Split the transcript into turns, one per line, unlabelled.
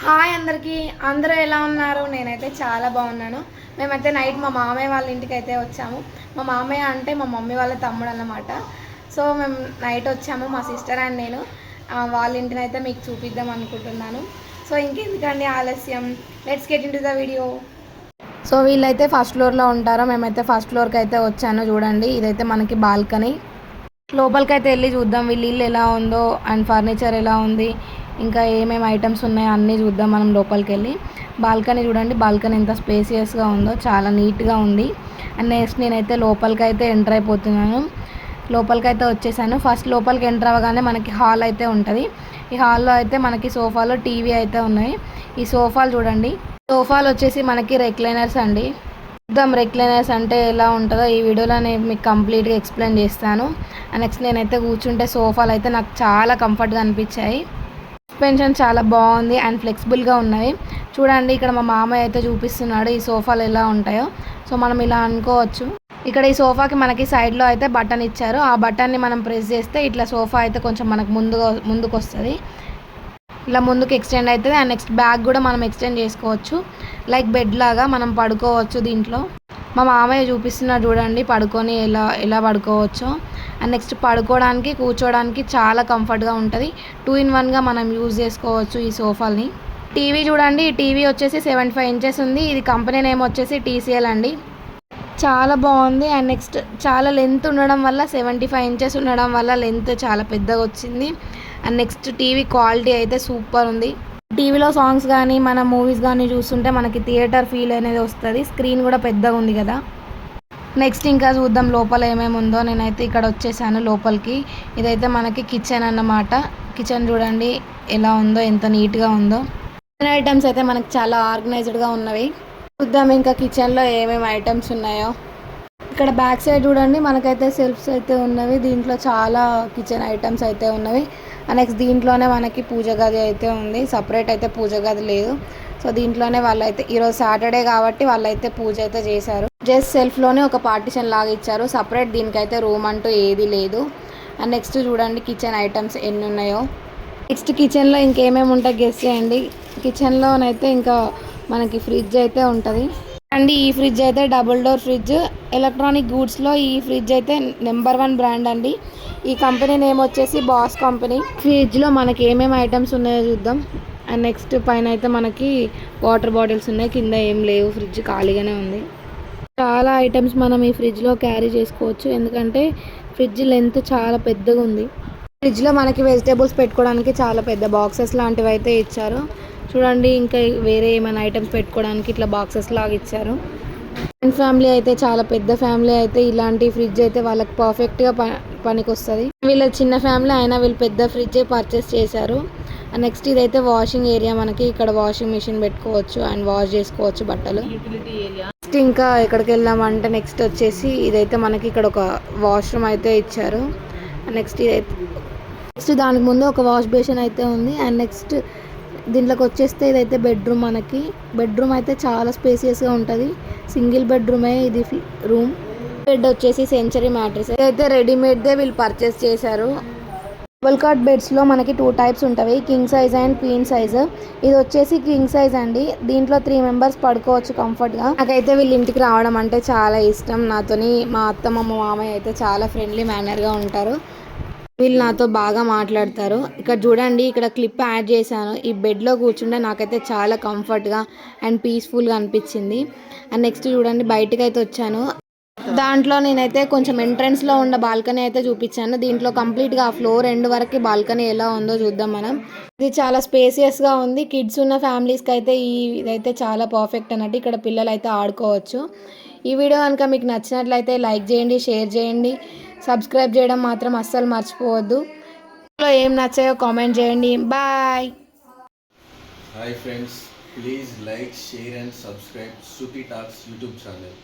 Hi అందరికీ, అందరూ ఎలా ఉన్నారు? నేనైతే చాలా బాగున్నాను. మేమైతే నైట్ మా మామయ్య వాళ్ళ ఇంటికి అయితే వచ్చాము. మా మామయ్య అంటే మా మమ్మీ వాళ్ళ తమ్ముడు అన్నమాట. సో మేము నైట్ వచ్చాము, మా సిస్టర్ అండ్ నేను. వాళ్ళ ఇంటిని అయితే మీకు చూపిద్దాం అనుకుంటున్నాను. సో ఇంకెందుకండి ఆలస్యం, let's get in to the video. So వీళ్ళైతే ఫస్ట్ ఫ్లోర్లో ఉంటారు, మేమైతే ఫస్ట్ ఫ్లోర్కి అయితే వచ్చాను. చూడండి, ఇదైతే మనకి బాల్కనీ. లోపలికి అయితే వెళ్ళి చూద్దాం వీళ్ళ ఇల్లు ఎలా ఉందో అండ్ ఫర్నిచర్ ఎలా ఉంది, ఇంకా ఏమేమి ఐటమ్స్ ఉన్నాయో అన్నీ చూద్దాం మనం లోపలికి వెళ్ళి. బాల్కనీ చూడండి, బాల్కనీ ఎంత స్పేసియస్గా ఉందో, చాలా నీట్గా ఉంది. అండ్ నెక్స్ట్ నేనైతే లోపలికి అయితే ఎంటర్ అయిపోతున్నాను. లోపలికి అయితే వచ్చేసాను. ఫస్ట్ లోపలికి ఎంటర్ అవ్వగానే మనకి హాల్ అయితే ఉంటుంది. ఈ హాల్లో అయితే మనకి సోఫాలో టీవీ అయితే ఉన్నాయి. ఈ సోఫాలు చూడండి, సోఫాలు వచ్చేసి మనకి రెక్లైనర్స్ అండి. చూద్దాం రెక్లైనర్స్ అంటే ఎలా ఉంటుందో ఈ వీడియోలో నేను మీకు కంప్లీట్గా ఎక్స్ప్లెయిన్ చేస్తాను. నెక్స్ట్ నేనైతే కూర్చుంటే సోఫాలు అయితే నాకు చాలా కంఫర్ట్గా అనిపించాయి. సస్పెన్షన్ చాలా బాగుంది అండ్ ఫ్లెక్సిబుల్గా ఉన్నాయి. చూడండి, ఇక్కడ మా మామయ్య అయితే చూపిస్తున్నాడు ఈ సోఫాలు ఎలా ఉంటాయో. సో మనం ఇలా అనుకోవచ్చు. ఇక్కడ ఈ సోఫాకి మనకి సైడ్లో అయితే బటన్ ఇచ్చారు. ఆ బటన్ని మనం ప్రెస్ చేస్తే ఇట్లా సోఫా అయితే కొంచెం మనకు ముందుకు వస్తుంది. ఇలా ముందుకు ఎక్స్టెండ్ అవుతుంది. అండ్ నెక్స్ట్ బ్యాగ్ కూడా మనం ఎక్స్టెండ్ చేసుకోవచ్చు, లైక్ బెడ్ లాగా మనం పడుకోవచ్చు దీంట్లో. మా మామయ్య చూపిస్తున్నారు చూడండి పడుకొని ఎలా పడుకోవచ్చో. అండ్ నెక్స్ట్ పడుకోవడానికి కూర్చోవడానికి చాలా కంఫర్ట్గా ఉంటుంది. 2-in-1గా మనం యూజ్ చేసుకోవచ్చు ఈ సోఫాల్ని. టీవీ చూడండి, ఈ టీవీ వచ్చేసి 75 ఇంచెస్ ఉంది. ఇది కంపెనీ నేమ్ వచ్చేసి TCL అండి. చాలా బాగుంది. అండ్ నెక్స్ట్ చాలా లెంత్ ఉండడం వల్ల 75 ఇంచెస్ ఉండడం వల్ల లెంత్ చాలా పెద్దగా వచ్చింది. అండ్ నెక్స్ట్ టీవీ క్వాలిటీ అయితే సూపర్ ఉంది. టీవీలో సాంగ్స్ కానీ మన మూవీస్ కానీ చూస్తుంటే మనకి థియేటర్ ఫీల్ అనేది వస్తుంది. స్క్రీన్ కూడా పెద్దగా ఉంది కదా. నెక్స్ట్ ఇంకా చూద్దాం లోపల ఏమేమి ఉందో. నేనైతే ఇక్కడ వచ్చేసాను లోపలికి. ఇదైతే మనకి కిచెన్ అన్నమాట. కిచెన్ చూడండి ఎలా ఉందో, ఎంత నీట్గా ఉందో. కిచెన్ ఐటమ్స్ అయితే మనకి చాలా ఆర్గనైజ్డ్గా ఉన్నవి. చూద్దాం ఇంకా కిచెన్లో ఏమేమి ఐటమ్స్ ఉన్నాయో. ఇక్కడ బ్యాక్ సైడ్ చూడండి మనకైతే సెల్ఫ్స్ అయితే ఉన్నవి. దీంట్లో చాలా కిచెన్ ఐటమ్స్ అయితే ఉన్నవి. నెక్స్ట్ దీంట్లోనే మనకి పూజ గది అయితే ఉంది. సపరేట్ అయితే పూజ గది లేదు. సో దీంట్లోనే వాళ్ళైతే ఈరోజు సాటర్డే కాబట్టి వాళ్ళైతే పూజ అయితే చేశారు. జస్ట్ సెల్ఫ్లోనే ఒక పార్టిషన్ లాగా ఇచ్చారు. సపరేట్ దీనికైతే రూమ్ అంటూ ఏది లేదు. అండ్ నెక్స్ట్ చూడండి కిచెన్ ఐటమ్స్ ఎన్ని ఉన్నాయో. నెక్స్ట్ కిచెన్లో ఇంకేమేమి ఉంటాయి గెస్ చేయండి. కిచెన్లోనైతే ఇంకా మనకి ఫ్రిడ్జ్ అయితే ఉంటుంది అండి. ఈ ఫ్రిడ్జ్ అయితే డబుల్ డోర్ ఫ్రిడ్జ్. ఎలక్ట్రానిక్ గూడ్స్లో ఈ ఫ్రిడ్జ్ అయితే నెంబర్ 1 బ్రాండ్ అండి. ఈ కంపెనీ నేమ్ వచ్చేసి బాస్ కంపెనీ. ఫ్రిడ్జ్లో మనకి ఏమేమి ఐటమ్స్ ఉన్నాయో చూద్దాం. అండ్ నెక్స్ట్ పైన అయితే మనకి వాటర్ బాటిల్స్ ఉన్నాయి, కింద ఏం లేవు, ఫ్రిడ్జ్ ఖాళీగానే ఉంది. చాలా ఐటమ్స్ మనం ఈ ఫ్రిడ్జ్లో క్యారీ చేసుకోవచ్చు, ఎందుకంటే ఫ్రిడ్జ్ లెంత్ చాలా పెద్దగా ఉంది. ఫ్రిడ్జ్లో మనకి వెజిటేబుల్స్ పెట్టుకోవడానికి చాలా పెద్ద బాక్సెస్ లాంటివి అయితే ఇచ్చారు. చూడండి, ఇంకా వేరే ఏమైనా ఐటమ్స్ పెట్టుకోవడానికి ఇట్లా బాక్సెస్ లాగా ఇచ్చారు. ఫ్యామిలీ అయితే చాలా పెద్ద ఫ్యామిలీ అయితే ఇలాంటి ఫ్రిడ్జ్ అయితే వాళ్ళకి పర్ఫెక్ట్గా పనికి వస్తుంది. వీళ్ళ చిన్న ఫ్యామిలీ అయినా వీళ్ళు పెద్ద ఫ్రిడ్జ్ పర్చేస్ చేశారు. నెక్స్ట్ ఇదైతే వాషింగ్ ఏరియా. మనకి ఇక్కడ వాషింగ్ మిషన్ పెట్టుకోవచ్చు అండ్ వాష్ చేసుకోవచ్చు బట్టలు. నెక్స్ట్ ఇంకా ఎక్కడికి వెళ్దామంటే నెక్స్ట్ వచ్చేసి ఇదైతే మనకి ఇక్కడ ఒక వాష్రూమ్ అయితే ఇచ్చారు. నెక్స్ట్ దానికి ముందు ఒక వాష్ బేసిన్ అయితే ఉంది. అండ్ నెక్స్ట్ దీంట్లోకి వచ్చేస్తే ఇదైతే బెడ్రూమ్. మనకి బెడ్రూమ్ అయితే చాలా స్పేసియస్గా ఉంటుంది. సింగిల్ బెడ్రూమే ఇది రూమ్. బెడ్ వచ్చేసి సెంచరీ మ్యాట్రెస్ అయితే రెడీమేడ్దే వీళ్ళు పర్చేస్ చేశారు. డబుల్ కాట్ బెడ్స్లో మనకి 2 టైప్స్ ఉంటాయి, king size and queen size. ఇది వచ్చేసి కింగ్ సైజ్ అండి. దీంట్లో 3 మెంబర్స్ పడుకోవచ్చు కంఫర్ట్గా. నాకైతే వీళ్ళ ఇంటికి రావడం అంటే చాలా ఇష్టం. నాతోని మా అత్తమ్మ మా మామయ్య అయితే చాలా ఫ్రెండ్లీ మేనర్గా ఉంటారు. వీళ్ళు నాతో బాగా మాట్లాడతారు. ఇక్కడ చూడండి, ఇక్కడ క్లిప్ యాడ్ చేశాను. ఈ బెడ్లో కూర్చుంటే నాకైతే చాలా కంఫర్ట్గా అండ్ పీస్ఫుల్గా అనిపించింది. అండ్ నెక్స్ట్ చూడండి బయటకు అయితే వచ్చాను. దాంట్లో నేనైతే కొంచెం ఎంట్రన్స్లో ఉన్న బాల్కనీ అయితే చూపించాను. దీంట్లో కంప్లీట్గా ఫ్లోర్ ఎండ్ వరకు బాల్కనీ ఎలా ఉందో చూద్దాం మనం. ఇది చాలా స్పేసియస్గా ఉంది. కిడ్స్ ఉన్న ఫ్యామిలీస్కి అయితే ఇదైతే చాలా పర్ఫెక్ట్ అన్నట్టు. ఇక్కడ పిల్లలు అయితే ఆడుకోవచ్చు. ఈ వీడియో కనుక మీకు నచ్చినట్లయితే లైక్ చేయండి, షేర్ చేయండి, సబ్స్క్రైబ్ చేయడం మాత్రం అస్సలు మర్చిపోవద్దు. ఇందులో ఏం నచ్చాయో కామెంట్ చేయండి. Bye.
Hi friends, please like, share and subscribe Shruti talks YouTube channel.